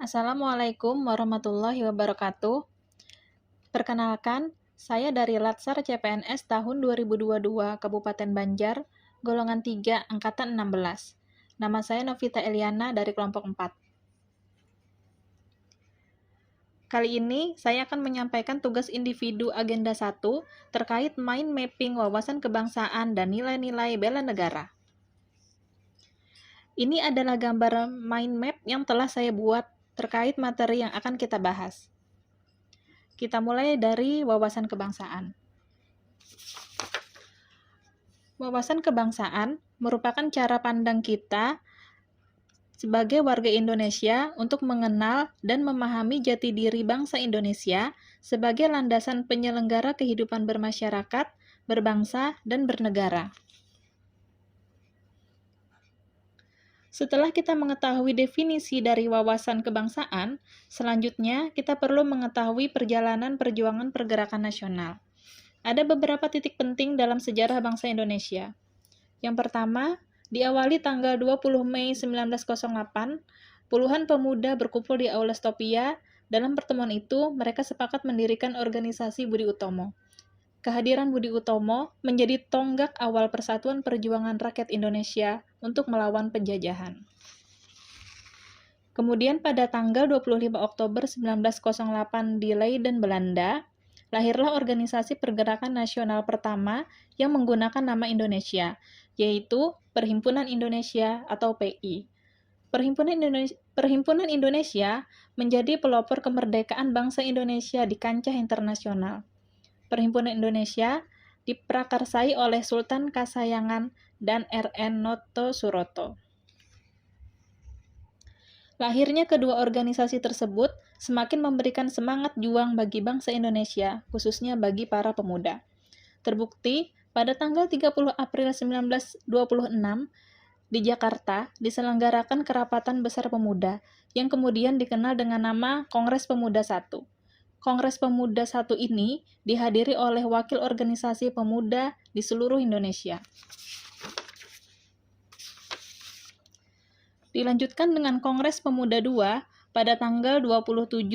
Assalamualaikum warahmatullahi wabarakatuh. Perkenalkan, saya dari Latsar CPNS tahun 2022 Kabupaten Banjar, golongan 3, angkatan 16. Nama saya Novita Eliana dari kelompok 4. Kali ini, saya akan menyampaikan tugas individu agenda 1 terkait mind mapping wawasan kebangsaan dan nilai-nilai bela negara. Ini adalah gambar mind map yang telah saya buat terkait materi yang akan kita bahas. Kita mulai dari wawasan kebangsaan. Wawasan kebangsaan merupakan cara pandang kita sebagai warga Indonesia untuk mengenal dan memahami jati diri bangsa Indonesia sebagai landasan penyelenggara kehidupan bermasyarakat, berbangsa, dan bernegara. Setelah kita mengetahui definisi dari wawasan kebangsaan, selanjutnya kita perlu mengetahui perjalanan perjuangan pergerakan nasional. Ada beberapa titik penting dalam sejarah bangsa Indonesia. Yang pertama, diawali tanggal 20 Mei 1908, puluhan pemuda berkumpul di Aula Stopia. Dalam pertemuan itu, mereka sepakat mendirikan organisasi Budi Utomo. Kehadiran Budi Utomo menjadi tonggak awal persatuan perjuangan rakyat Indonesia untuk melawan penjajahan. Kemudian pada tanggal 25 Oktober 1908 di Leiden, Belanda, lahirlah organisasi pergerakan nasional pertama yang menggunakan nama Indonesia, yaitu Perhimpunan Indonesia atau PI. Perhimpunan Indonesia menjadi pelopor kemerdekaan bangsa Indonesia di kancah internasional. Perhimpunan Indonesia diprakarsai oleh Sultan Kasayangan dan R.N. Noto Suroto. Lahirnya kedua organisasi tersebut semakin memberikan semangat juang bagi bangsa Indonesia, khususnya bagi para pemuda. Terbukti, pada tanggal 30 April 1926, di Jakarta diselenggarakan Kerapatan Besar Pemuda, yang kemudian dikenal dengan nama Kongres Pemuda I. Kongres Pemuda I ini dihadiri oleh wakil organisasi pemuda di seluruh Indonesia. Dilanjutkan dengan Kongres Pemuda II pada tanggal 27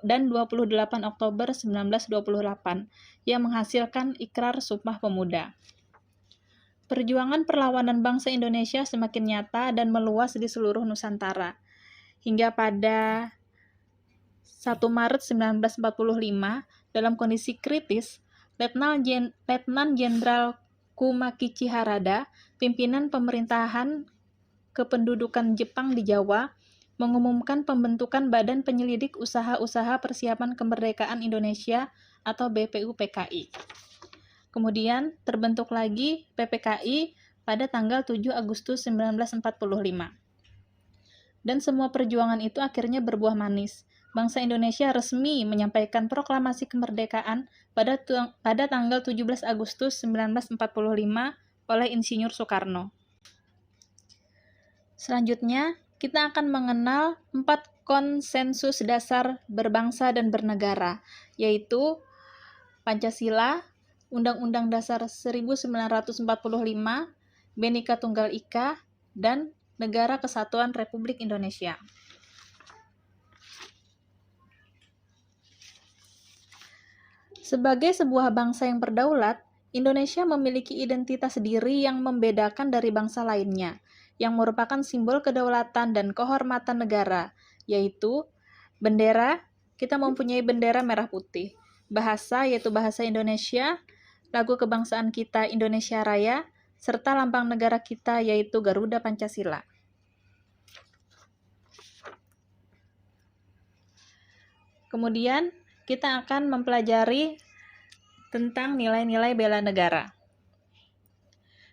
dan 28 Oktober 1928 yang menghasilkan Ikrar Sumpah Pemuda. Perjuangan perlawanan bangsa Indonesia semakin nyata dan meluas di seluruh Nusantara. Hingga pada 1 Maret 1945, dalam kondisi kritis, Letnan Jenderal Kumakichi Harada, pimpinan pemerintahan kependudukan Jepang di Jawa, mengumumkan pembentukan Badan Penyelidik Usaha-Usaha Persiapan Kemerdekaan Indonesia atau BPUPKI. Kemudian terbentuk lagi PPKI pada tanggal 7 Agustus 1945. Dan semua perjuangan itu akhirnya berbuah manis. Bangsa Indonesia resmi menyampaikan proklamasi kemerdekaan pada tanggal 17 Agustus 1945 oleh Insinyur Soekarno. Selanjutnya, kita akan mengenal 4 konsensus dasar berbangsa dan bernegara, yaitu Pancasila, Undang-Undang Dasar 1945, Bhinneka Tunggal Ika, dan Negara Kesatuan Republik Indonesia. Sebagai sebuah bangsa yang berdaulat, Indonesia memiliki identitas diri yang membedakan dari bangsa lainnya, yang merupakan simbol kedaulatan dan kehormatan negara, yaitu bendera, kita mempunyai bendera merah putih, bahasa yaitu bahasa Indonesia, lagu kebangsaan kita Indonesia Raya, serta lambang negara kita yaitu Garuda Pancasila. Kemudian, kita akan mempelajari tentang nilai-nilai bela negara.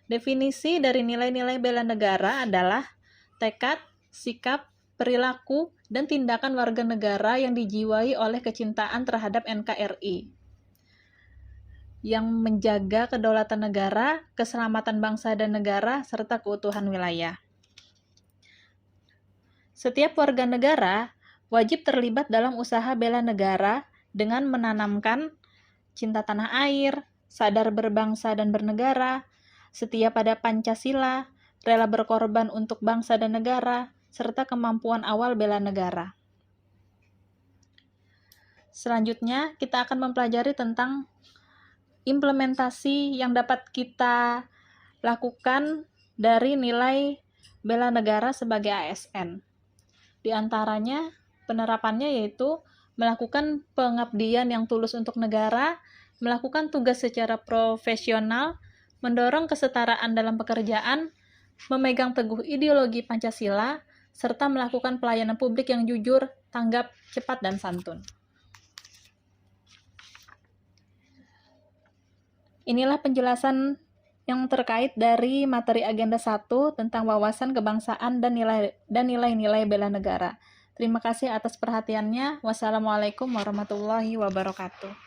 Definisi dari nilai-nilai bela negara adalah tekad, sikap, perilaku, dan tindakan warga negara yang dijiwai oleh kecintaan terhadap NKRI, yang menjaga kedaulatan negara, keselamatan bangsa dan negara, serta keutuhan wilayah. Setiap warga negara wajib terlibat dalam usaha bela negara dengan menanamkan cinta tanah air, sadar berbangsa dan bernegara, setia pada Pancasila, rela berkorban untuk bangsa dan negara, serta kemampuan awal bela negara. Selanjutnya, kita akan mempelajari tentang implementasi yang dapat kita lakukan dari nilai bela negara sebagai ASN. Di antaranya, penerapannya yaitu melakukan pengabdian yang tulus untuk negara, melakukan tugas secara profesional, mendorong kesetaraan dalam pekerjaan, memegang teguh ideologi Pancasila, serta melakukan pelayanan publik yang jujur, tanggap, cepat, dan santun. Inilah penjelasan yang terkait dari materi agenda 1 tentang wawasan kebangsaan dan nilai-nilai bela negara. Terima kasih atas perhatiannya. Wassalamualaikum warahmatullahi wabarakatuh.